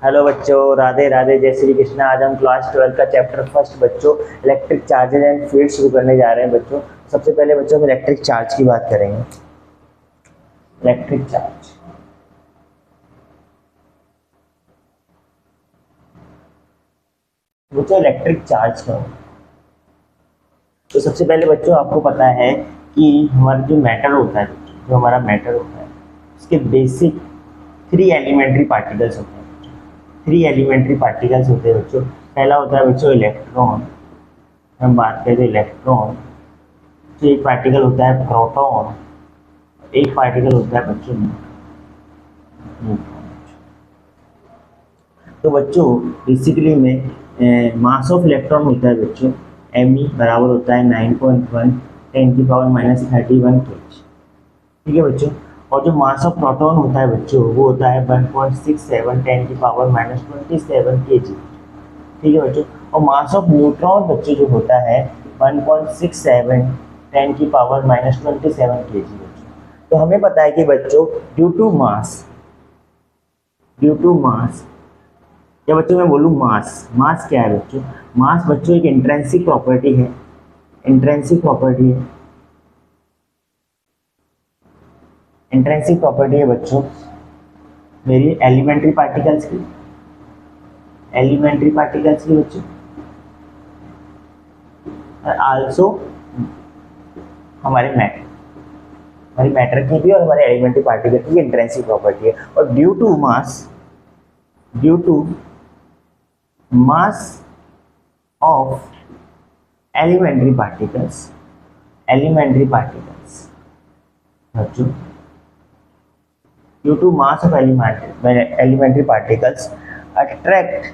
Hello बच्चों, राधे राधे, जय श्री कृष्ण। आज हम क्लास 12 का चैप्टर फर्स्ट बच्चों इलेक्ट्रिक चार्जेज एंड फील्ड शुरू करने जा रहे हैं बच्चों। सबसे पहले बच्चों हम इलेक्ट्रिक चार्ज की बात करेंगे। इलेक्ट्रिक चार्ज, बच्चों इलेक्ट्रिक चार्ज क्या है? तो सबसे पहले बच्चों आपको पता है कि हमारा जो मैटर होता है, जो हमारा मैटर होता है उसके बेसिक 3 एलिमेंट्री पार्टिकल्स होते हैं। 3 एलिमेंट्री पार्टिकल्स होते हैं बच्चों। पहला होता है बच्चों इलेक्ट्रॉन। हम बात करें तो इलेक्ट्रॉन, तो एक पार्टिकल होता है प्रोटॉन, एक पार्टिकल होता है बच्चों न्यूट्रॉन। तो बच्चों बेसिकली में मास ऑफ इलेक्ट्रॉन होता है बच्चों Me बराबर होता है 9.1 10⁻³ kg। ठीक है बच्चों। और जो मास ऑफ प्रोटॉन होता है बच्चों वो होता है 1.67 10⁻27 kg। ठीक है बच्चों। और मास ऑफ न्यूट्रॉन बच्चों जो होता है 1.67 10⁻27 kg बच्चों। तो हमें पता है कि बच्चों ड्यू टू मास, या बच्चों मैं बोलूँ मास क्या है बच्चों? मास बच्चों एक इंट्रिंसिक प्रॉपर्टी है। इंट्रिंसिक प्रॉपर्टी है बच्चों मेरी एलिमेंट्री पार्टिकल्स की बच्चों, आल्सो हमारे मैटर की भी और हमारे एलिमेंट्री पार्टिकल की इंट्रिंसिक प्रॉपर्टी है। और due to mass of elementary particles बच्चों, due to mass of elementary particles attract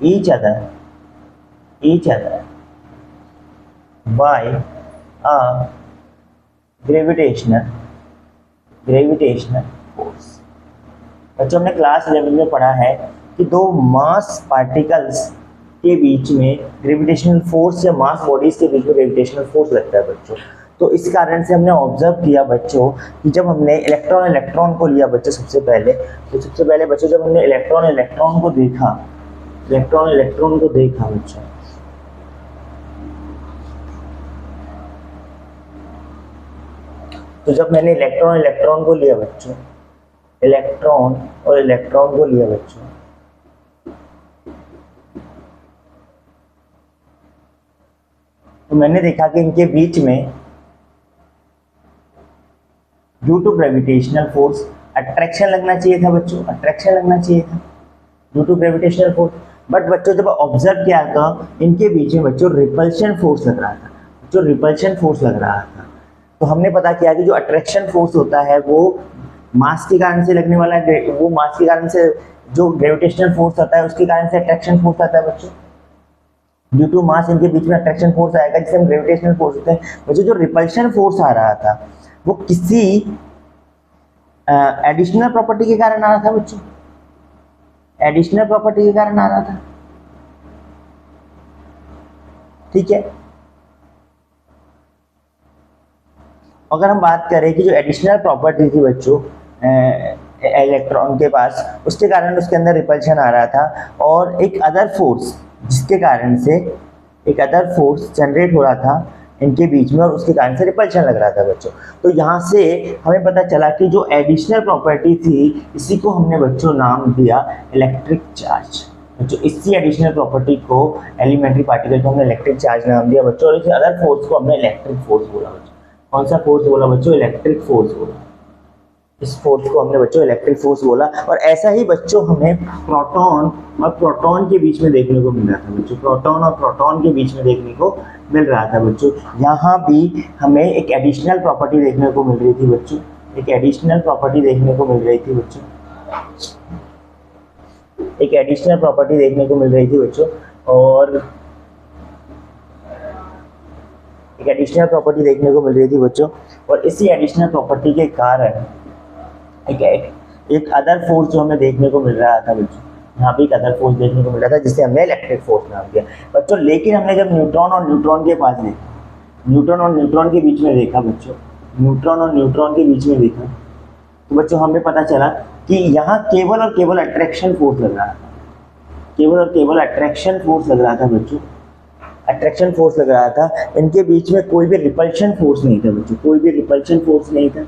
each other by a gravitational force। बच्चों हमने क्लास 11 में पढ़ा है कि दो मास पार्टिकल्स के बीच में ग्रेविटेशनल फोर्स या मास बॉडीज के बीच में ग्रेविटेशनल फोर्स लगता है बच्चों। तो इस कारण से हमने ऑब्जर्व किया बच्चों कि जब हमने इलेक्ट्रॉन को लिया बच्चों सबसे पहले बच्चों जब हमने इलेक्ट्रॉन को देखा बच्चों, तो जब मैंने इलेक्ट्रॉन को लिया बच्चों, तो मैंने देखा कि इनके बीच में due to gravitational force attraction लगना चाहिए था बच्चों, due to gravitational force. But बच्चों जब ऑब्जर्व किया तो इनके बीच में बच्चों रिपल्शन फोर्स लग रहा था। तो हमने पता किया कि जो अट्रैक्शन फोर्स होता है वो मास के कारण से लगने वाला है, वो मास के कारण से जो ग्रेविटेशनल फोर्स आता है उसके कारण से अट्रैक्शन फोर्स आता है बच्चों। ड्यू टू मास इनके बीच में अट्रैक्शन फोर्स आएगा जिसे हम ग्रेविटेशनल फोर्स होते हैं बच्चों। जो रिपल्शन फोर्स आ रहा था वो किसी एडिशनल प्रॉपर्टी के कारण आ रहा था बच्चों, ठीक है। अगर हम बात करें कि जो एडिशनल प्रॉपर्टी थी बच्चों इलेक्ट्रॉन के पास, उसके कारण उसके अंदर रिपल्शन आ रहा था और एक अदर फोर्स जिसके कारण से एक अदर फोर्स जनरेट हो रहा था इनके बीच में और उसके कारण से रिपल्शन लग रहा था बच्चों। तो यहाँ से हमें पता चला कि जो एडिशनल प्रॉपर्टी थी इसी को हमने बच्चों नाम दिया इलेक्ट्रिक चार्ज बच्चों। इसी एडिशनल प्रॉपर्टी को एलिमेंट्री पार्टिकल को हमने इलेक्ट्रिक चार्ज नाम दिया बच्चों। और इस अदर फोर्स को हमने इलेक्ट्रिक फोर्स बोला बच्चों। कौन सा फोर्स बोला बच्चों? इलेक्ट्रिक फोर्स बोला। इस फोर्स को हमने बच्चों इलेक्ट्रिक फोर्स बोला। और ऐसा ही बच्चों हमें प्रोटॉन और प्रोटॉन के बीच में देखने को मिल रहा था बच्चों, यहाँ भी हमें एक एडिशनल प्रॉपर्टी देखने को मिल रही थी बच्चों, एक एडिशनल प्रॉपर्टी देखने को मिल रही थी बच्चों, और इसी एडिशनल प्रॉपर्टी के कारण एक अदर फोर्स जो हमें देखने को मिल रहा था बच्चों, यहाँ पे एक अदर फोर्स देखने को मिल रहा था जिसे हमने इलेक्ट्रिक फोर्स नाम दिया बच्चों। लेकिन हमने जब न्यूट्रॉन और न्यूट्रॉन के पास देखा, न्यूट्रॉन और न्यूट्रॉन के बीच में देखा बच्चों, तो बच्चों हमें पता चला कि यहाँ केवल और केवल अट्रैक्शन फोर्स लग रहा था, केवल और केवल अट्रैक्शन फोर्स लग रहा था बच्चों, अट्रैक्शन फोर्स लग रहा था। इनके बीच में कोई भी रिपल्शन फोर्स नहीं था बच्चों, कोई भी रिपल्शन फोर्स नहीं था।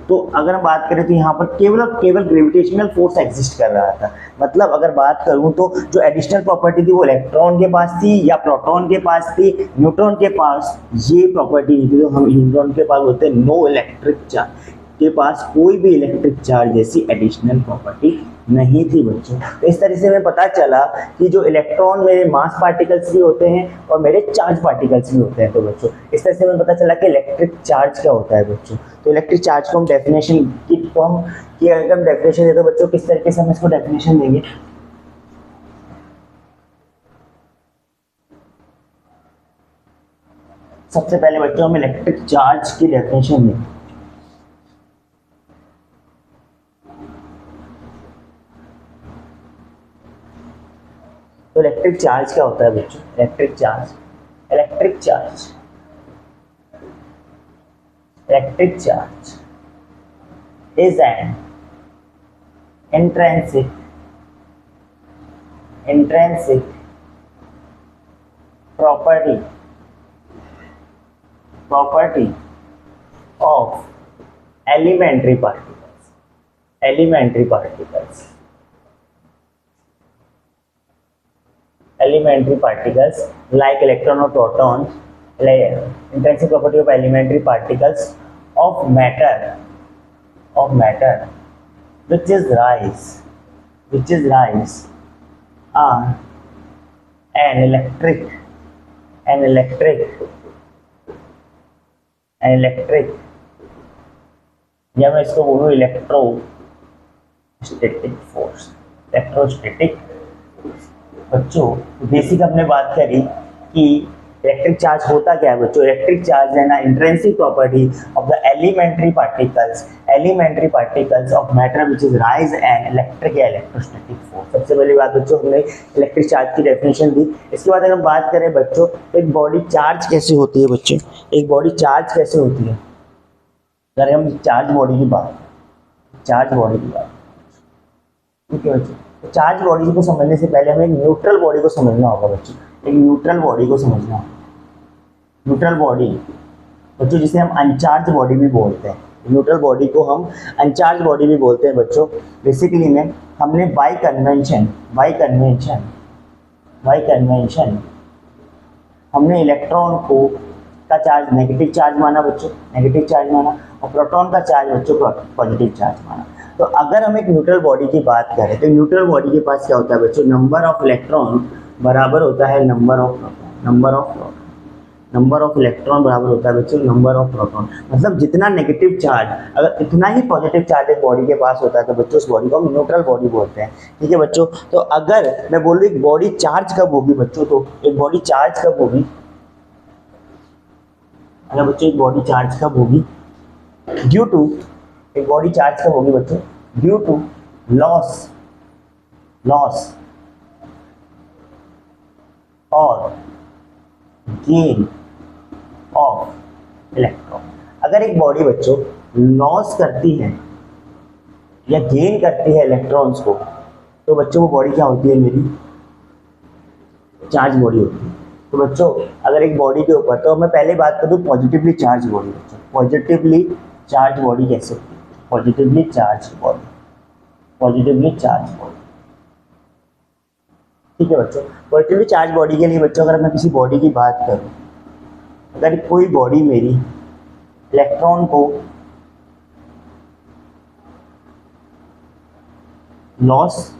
तो अगर हम बात करें तो यहाँ पर केवल और केवल ग्रेविटेशनल फोर्स एग्जिस्ट कर रहा था। मतलब अगर बात करूँ तो जो एडिशनल प्रॉपर्टी थी वो इलेक्ट्रॉन के पास थी या प्रोटॉन के पास थी, न्यूट्रॉन के पास ये प्रॉपर्टी नहीं थी। तो हम न्यूट्रॉन के पास बोलते हैं नो इलेक्ट्रिक चार्ज, के पास कोई भी इलेक्ट्रिक चार्ज जैसी एडिशनल प्रॉपर्टी नहीं थी बच्चों। तो इस तरह से हमें पता चला कि जो इलेक्ट्रॉन मेरे मास पार्टिकल्स भी होते हैं और मेरे चार्ज पार्टिकल्स भी होते हैं। तो बच्चों इस तरह से हमें पता चला कि इलेक्ट्रिक चार्ज क्या होता है बच्चों। तो इलेक्ट्रिक चार्ज को हम डेफिनेशन की अगर हम डेफिनेशन देते तो बच्चों किस तरीके से हम इसको डेफिनेशन देंगे। सबसे पहले बच्चों हम इलेक्ट्रिक चार्ज की डेफिनेशन देंगे। तो इलेक्ट्रिक चार्ज क्या होता है बच्चों? Electric charge, electric charge, electric charge is an intrinsic property of elementary particles, elementary particles like electron or proton, intrinsic property of elementary particles of matter which is rise are an electric या मैं इसको बोलूँ electrostatic force, electrostatic. बच्चों basic हमने बात करी कि electric charge होता क्या है बच्चों। इलेक्ट्रिक चार्ज है ना intrinsic property of the elementary particles of matter which is rise and electric या इलेक्ट्रोस्टैटिक फोर्स। सबसे पहली बात बच्चों हमने इलेक्ट्रिक चार्ज की डेफिनेशन दी। इसके बाद अगर हम बात करें बच्चों एक बॉडी चार्ज कैसे होती है बच्चों, एक बॉडी चार्ज कैसे होती है। अगर हम चार्ज बॉडी की बात, ठीक है बच्चों। तो चार्ज बॉडी को समझने से पहले हमें एक न्यूट्रल बॉडी को समझना होगा बच्चों, एक न्यूट्रल बॉडी को समझना होगा। न्यूट्रल बॉडी बच्चों जिसे हम अनचार्ज बॉडी भी बोलते हैं, न्यूट्रल बॉडी को हम अनचार्ज बॉडी भी बोलते हैं बच्चों। बेसिकली में हमने बाय कन्वेंशन हमने इलेक्ट्रॉन को का चार्ज नेगेटिव चार्ज माना बच्चों, नेगेटिव चार्ज माना, और प्रोटॉन का चार्ज बच्चों पॉजिटिव चार्ज माना। तो अगर हम एक न्यूट्रल बॉडी की बात करें तो न्यूट्रल बॉडी के पास क्या होता है बच्चों, नंबर ऑफ इलेक्ट्रॉन बराबर होता है नंबर ऑफ इलेक्ट्रॉन बराबर होता है बच्चों नंबर ऑफ प्रोटॉन। मतलब जितना नेगेटिव चार्ज अगर इतना ही पॉजिटिव चार्ज एक बॉडी के पास होता है तो बच्चों उस बॉडी को हम न्यूट्रल बॉडी बोलते हैं। ठीक है बच्चों। तो अगर मैं बोलूँ एक बॉडी चार्ज कब होगी बच्चों, तो एक बॉडी चार्ज कब होगी, अगर बच्चों एक बॉडी चार्ज कब होगी ड्यू टू, एक बॉडी चार्ज कब होगी बच्चों ड्यू टू लॉस और गेन ऑफ इलेक्ट्रॉन। अगर एक बॉडी बच्चों लॉस करती है या गेन करती है इलेक्ट्रॉन्स को तो बच्चों वो बॉडी क्या होती है, मेरी चार्ज बॉडी होती है। तो बच्चों अगर एक बॉडी के ऊपर, तो मैं पहले बात कर दूं पॉजिटिवली चार्ज बॉडी बच्चों, पॉजिटिवली चार्ज बॉडी कैसे होती है, पॉजिटिवली चार्ज बॉडी, ठीक है बच्चों। पॉजिटिवली चार्ज बॉडी के लिए बच्चों अगर मैं किसी बॉडी की बात करूं, अगर कोई बॉडी मेरी इलेक्ट्रॉन को लॉस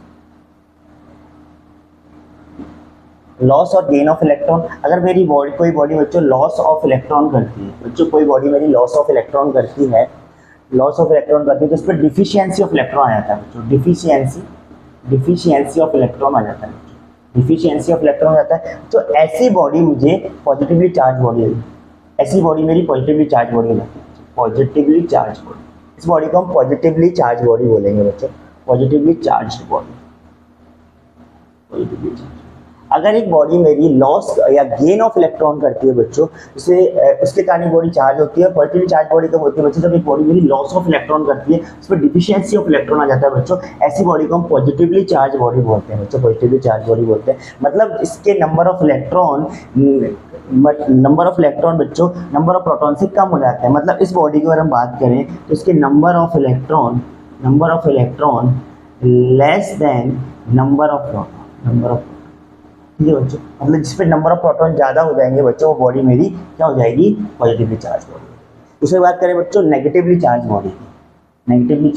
और गेन ऑफ इलेक्ट्रॉन, अगर मेरी बॉडी कोई बॉडी बच्चों लॉस ऑफ इलेक्ट्रॉन करती है बच्चों, कोई बॉडी मेरी लॉस ऑफ इलेक्ट्रॉन करती है तो उस पर डिफिशियंसी ऑफ इलेक्ट्रॉन आ जाता है बच्चों, डिफिशियंसी ऑफ इलेक्ट्रॉन आ जाता है, डिफिशियंसी ऑफ इलेक्ट्रॉन आता है। तो ऐसी बॉडी मुझे पॉजिटिवली चार्ज बॉडी है, ऐसी बॉडी मेरी पॉजिटिवली चार्ज बॉडी होती है, पॉजिटिवली चार्ज बॉडी। इस बॉडी को हम पॉजिटिवली चार्ज बॉडी बोलेंगे बच्चों, positively charge body, positively charge. अगर एक बॉडी मेरी लॉस या गेन ऑफ इलेक्ट्रॉन करती है बच्चों, उसे उसके कारण बॉडी चार्ज होती है। पॉजिटिवली चार्ज बॉडी कब होती है बच्चों? जब एक बॉडी मेरी लॉस ऑफ इलेक्ट्रॉन करती है, उस पर डिफिशियंसी ऑफ इलेक्ट्रॉन आ जाता है बच्चों, ऐसी बॉडी को हम पॉजिटिवली चार्ज बॉडी बोलते हैं बच्चों, पॉजिटिवली चार्ज बॉडी बोलते हैं। मतलब इसके नंबर ऑफ इलेक्ट्रॉन बच्चों नंबर ऑफ प्रोटॉन से कम हो जाते हैं। मतलब इस बॉडी की अगर हम बात करें तो इसके number of electron less than number of proton, ठीक है बच्चों। मतलब जिस पे नंबर ऑफ प्रोटॉन ज्यादा हो जाएंगे बच्चों, वो बॉडी मेरी क्या हो जाएगी? Positively charge body. दूसरी बात करें बच्चों नेगेटिवली चार्ज बॉडी की, नेगेटिवली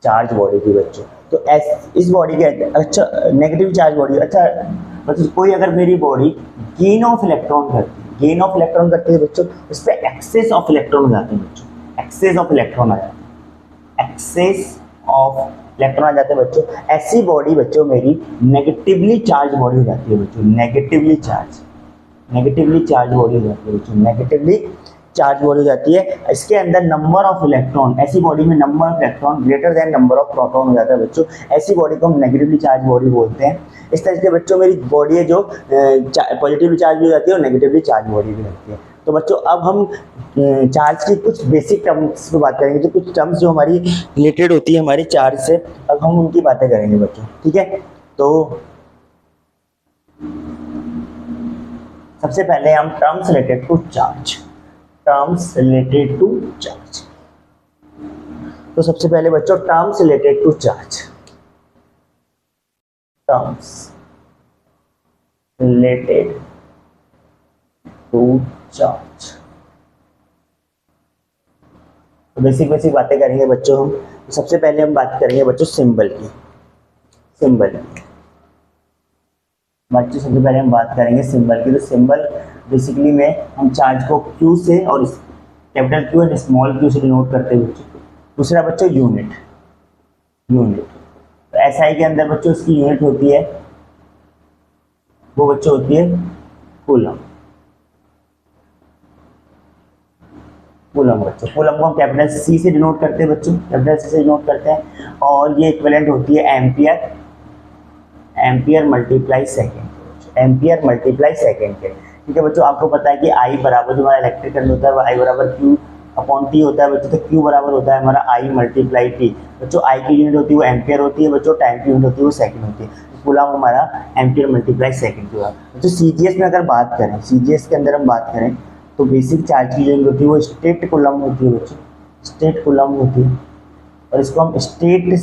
चार्ज बॉडी की बच्चों। तो इस बॉडी के अच्छा नेगेटिव चार्ज बॉडी, अच्छा बच्चों कोई अगर मेरी बॉडी गेन ऑफ इलेक्ट्रॉन करती है बच्चों, उस पर एक्सेस ऑफ इलेक्ट्रॉन हो जाते हैं बच्चों, एक्सेस ऑफ इलेक्ट्रॉन आ जाते हैं बच्चों। ऐसी बॉडी बच्चों मेरी नेगेटिवली चार्ज बॉडी हो जाती है बच्चों, नेगेटिवली चार्ज बॉडी हो जाती है। इसके अंदर नंबर ऑफ इलेक्ट्रॉन, ऐसी बॉडी में number of electron greater than number of proton हो जाता है बच्चों, ऐसी बॉडी को हम नेगेटिवली चार्ज बॉडी बोलते हैं। इस तरह से बच्चों मेरी बॉडी है जो पॉजिटिवली चार्ज भी हो जाती है और नेगेटिवली चार्ज बॉडी भी होती है। तो बच्चों अब हम चार्ज की कुछ बेसिक टर्म्स पे बात करेंगे, तो कुछ टर्म्स जो हमारी रिलेटेड होती है हमारे चार्ज से, अब हम उनकी बातें करेंगे बच्चों, ठीक है। तो सबसे पहले हम टर्म्स रिलेटेड टू चार्ज, तो सबसे पहले बच्चों टर्म्स रिलेटेड टू चार्ज, तो बेसिक बातें करेंगे बच्चों हम। तो सबसे पहले हम बात करेंगे बच्चों सिंबल की, बच्चों सबसे पहले हम बात करेंगे सिंबल की। तो सिंबल बेसिकली में हम चार्ज को Q से और कैपिटल Q और स्मॉल q से डिनोट करते हैं बच्चों। दूसरा बच्चों यूनिट, तो SI के अंदर बच्चों उसकी यूनिट होती है, वो बच्चों होती है कूलम बच्चों। कूलम को हम कैपिटल C से डिनोट करते हैं बच्चों, और ये इक्विवेलेंट होती है एम्पियर मल्टीप्लाई सेकेंड के, ठीक है बच्चों। आपको पता है कि I बराबर जो हमारा इलेक्ट्रिक करंट होता है वो I बराबर Q अपॉन T होता है बच्चों। तो Q बराबर होता है हमारा I मल्टीप्लाई T बच्चों। I की यूनिट होती है वो एम्पियर होती है बच्चों, टाइम की यूनिट होती है वो सेकंड होती है। कूलम हमारा एम्पियर मल्टीप्लाई सेकंड होगा बच्चों। CGS में अगर बात करें, CGS के अंदर हम बात करें तो बेसिक चार्ज की यूनिट होती है वो स्टेट कूलम होती है बच्चों, और इसको हम स्टेट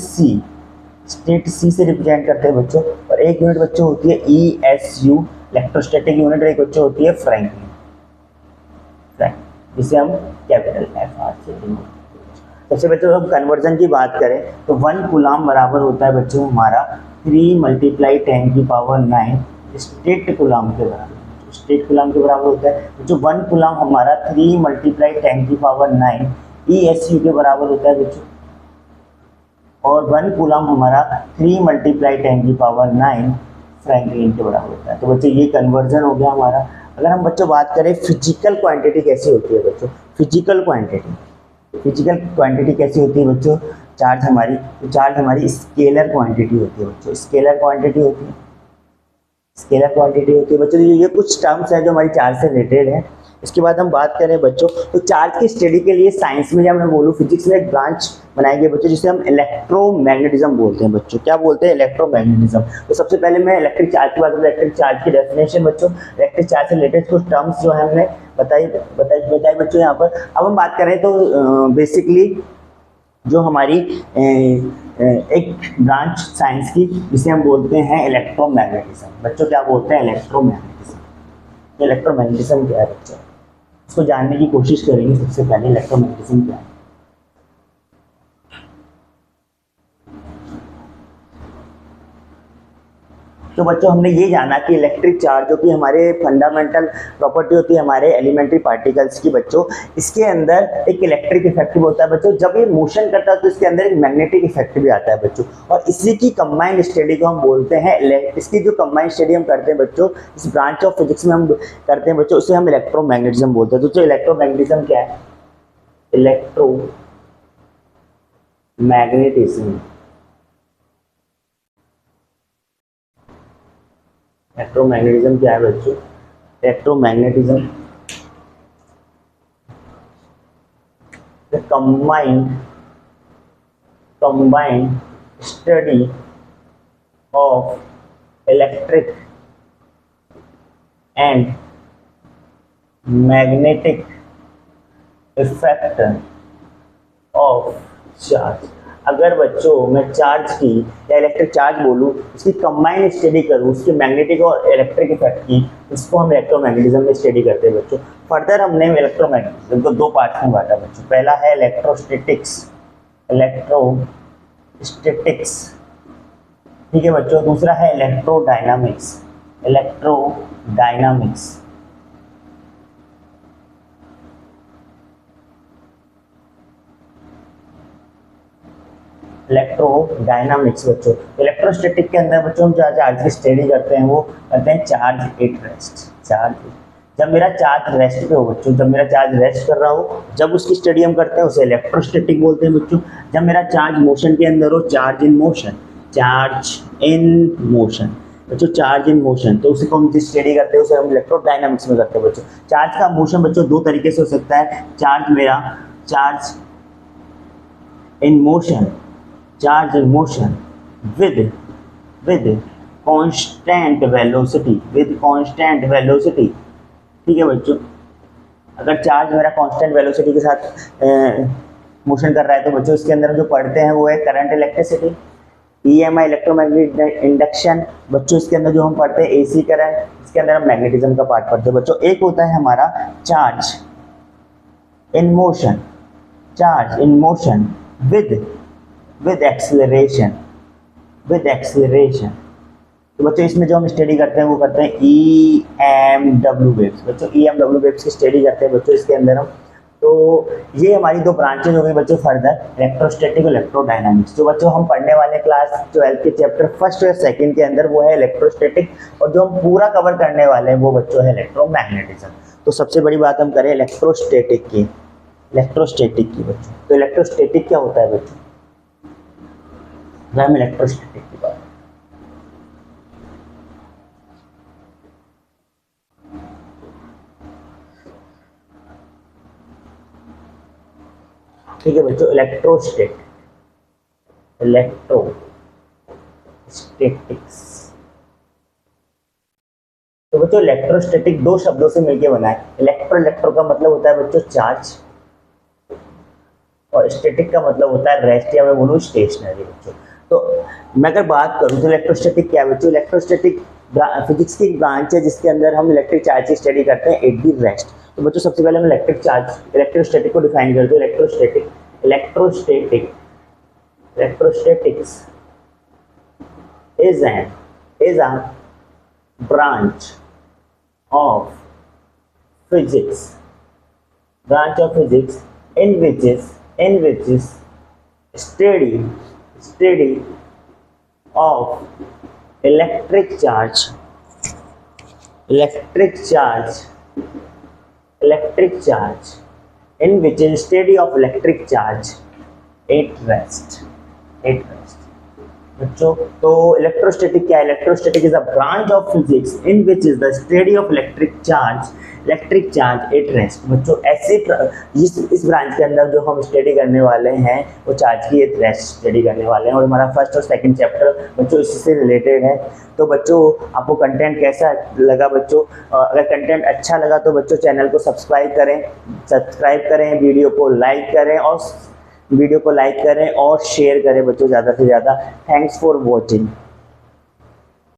C से रिप्रेजेंट करते हैं बच्चों। और एक यूनिट बच्चों होती है ESU इलेक्ट्रोस्टैटिक यूनिट, और एक बच्चों होती है फ्रैंकलिन, जिसे हम कैपिटल FR से डिनोट। सबसे बच्चों हम कन्वर्जन की बात करें तो 1 कूलम बराबर होता है बच्चों हमारा 3 × 10⁹ स्टेट कूलम के बराबर होता है बच्चों। 1 कूलम हमारा 3 × 10⁹ ESU के बराबर होता है बच्चों, और 1 कूलम हमारा 3 × 10⁹ फ्रैंकलिन के बराबर होता है। तो बच्चों ये कन्वर्जन हो गया हमारा। अगर हम बच्चों बात करें फिजिकल क्वांटिटी कैसी होती है बच्चों, फिजिकल क्वांटिटी कैसी होती है बच्चों? चार्ज हमारी स्केलर क्वांटिटी होती है बच्चों, स्केलर क्वांटिटी होती है बच्चों। ये कुछ टर्म्स है जो हमारी चार्ज से रिलेटेड है। इसके बाद हम बात करें बच्चों तो चार्ज की स्टडी के लिए साइंस में, जब मैं बोलूँ फिजिक्स में, एक ब्रांच बनाई गई बच्चों जिसे हम इलेक्ट्रोमैग्नेटिज्म बोलते हैं बच्चों। क्या बोलते हैं? इलेक्ट्रोमैग्नेटिज्म। तो सबसे पहले मैं इलेक्ट्रिक चार्ज की बात करूँ, इलेक्ट्रिक चार्ज की डेफिनेशन बच्चों, इलेक्ट्रिक चार्ज से रिलेटेड कुछ टर्म्स जो है हमने बताई बच्चों यहाँ पर। अब हम बात करें तो बेसिकली जो हमारी एक ब्रांच साइंस की जिसे हम बोलते हैं इलेक्ट्रोमैग्नेटिज्म बच्चों। क्या बोलते हैं? इलेक्ट्रोमैग्नेटिज्म क्या है बच्चों? इसको जानने की कोशिश करेंगे। सबसे पहले इलेक्ट्रोमैग्नेटिज्म क्या है। तो बच्चों हमने ये जाना कि इलेक्ट्रिक चार्ज जो कि हमारे फंडामेंटल प्रॉपर्टी होती है हमारे एलिमेंट्री पार्टिकल्स की बच्चों, इसके अंदर एक इलेक्ट्रिक इफेक्ट भी होता है बच्चों। जब ये मोशन करता है तो इसके अंदर एक मैग्नेटिक इफेक्ट भी आता है बच्चों, और इसी की कंबाइंड स्टडी को हम बोलते हैं इसकी जो कंबाइंड स्टडी हम करते हैं बच्चों, इस ब्रांच ऑफ फिजिक्स में हम करते हैं बच्चों, उसे हम इलेक्ट्रोमैग्नेटिज्म बोलते हैं। तो इलेक्ट्रोमैग्नेटिज्म क्या है? मैग्नेटिज्म। इलेक्ट्रोमैग्नेटिज्म क्या है बच्चों? Electromagnetism the combined study of electric and magnetic effect of charge। अगर बच्चों मैं चार्ज की या इलेक्ट्रिक चार्ज बोलूँ, उसकी कंबाइंड स्टडी करूँ, उसके मैग्नेटिक और इलेक्ट्रिक इफेक्ट की, उसको हम इलेक्ट्रोमैग्नेटिज्म में स्टडी करते हैं बच्चों। फर्दर हमने इलेक्ट्रोमैग्नेटिज्म को दो पार्ट में बांटा बच्चों। पहला है इलेक्ट्रोस्टैटिक्स, ठीक है बच्चों। दूसरा है इलेक्ट्रोडायनामिक्स। इलेक्ट्रोडायनामिक्स बच्चों, इलेक्ट्रोस्टैटिक के अंदर बच्चों हम चार्ज की स्टडी करते हैं, वो करते हैं चार्ज एट रेस्ट। जब मेरा चार्ज रेस्ट पे हो बच्चों, जब मेरा चार्ज रेस्ट कर रहा हो, जब उसकी स्टडी हम करते हैं, उसे इलेक्ट्रोस्टैटिक बोलते हैं बच्चों। जब मेरा चार्ज मोशन के अंदर हो, चार्ज इन मोशन बच्चों, चार्ज इन मोशन, तो उसे को हम जिस स्टडी करते हैं उसे हम इलेक्ट्रोडायनामिक्स में करते हैं बच्चों। चार्ज का मोशन बच्चों दो तरीके से हो सकता है। Charge in motion with constant velocity, ठीक है बच्चों। अगर चार्ज मेरा कांस्टेंट वेलोसिटी के साथ मोशन कर रहा है, तो बच्चों इसके अंदर जो पढ़ते हैं वो है current, electricity. EMI electromagnetic induction बच्चों, इसके अंदर जो हम पढ़ते हैं AC करंट, इसके अंदर हम मैग्नेटिज्म का पार्ट पढ़ते हैं बच्चों। एक होता है हमारा charge in motion with acceleration। तो बच्चों इसमें जो हम स्टडी करते हैं वो करते हैं EMW वेव्स बच्चों। EMW वेव्स की स्टडी करते हैं बच्चों इसके अंदर हम। तो ये हमारी दो ब्रांचेज हो गई बच्चों फर्दर, इलेक्ट्रोस्टैटिक और इलेक्ट्रोडायनामिक्स। जो बच्चों हम पढ़ने वाले क्लास 12 के चैप्टर फर्स्ट और सेकंड के अंदर वो है इलेक्ट्रोस्टैटिक, और जो हम पूरा कवर करने वाले हैं वो बच्चों है इलेक्ट्रोमैग्नेटिज्म। तो सबसे बड़ी बात हम करें इलेक्ट्रोस्टैटिक की बच्चों। तो इलेक्ट्रोस्टैटिक क्या होता है बच्चों? हम इलेक्ट्रोस्टैटिक की बात, ठीक है बच्चों। इलेक्ट्रोस्टैटिक्स तो बच्चों इलेक्ट्रोस्टैटिक दो शब्दों से मिलकर बना है। इलेक्ट्रो का मतलब होता है बच्चों चार्ज, और स्टैटिक का मतलब होता है रेस्ट, या मैं बोलूँ स्टेशनरी बच्चों। तो मैं अगर बात करूँ तो इलेक्ट्रोस्टैटिक क्या है बच्चों? इलेक्ट्रोस्टैटिक फिजिक्स की एक ब्रांच है जिसके अंदर हम इलेक्ट्रिक चार्ज की स्टडी करते हैं एट दी रेस्ट। तो बच्चों सबसे पहले हम इलेक्ट्रोस्टैटिक को डिफाइन करते हैं। Electrostatics is a branch of physics in which is study of electric charge in which is study of electric charge at rest बच्चों। तो इलेक्ट्रोस्टैटिक क्या है? Electrostatic is a branch of physics in which is the study of electric charge at rest बच्चों। ऐसे इस branch के अंदर जो हम स्टडी करने वाले हैं वो चार्ज की एट रेस्ट स्टडी करने वाले हैं, और हमारा फर्स्ट और सेकंड चैप्टर बच्चों इससे रिलेटेड है। तो बच्चों आपको कंटेंट कैसा लगा बच्चों? अगर कंटेंट अच्छा लगा तो बच्चों चैनल को सब्सक्राइब करें, वीडियो को लाइक करें और शेयर करें बच्चों ज़्यादा से ज़्यादा। Thanks for watching.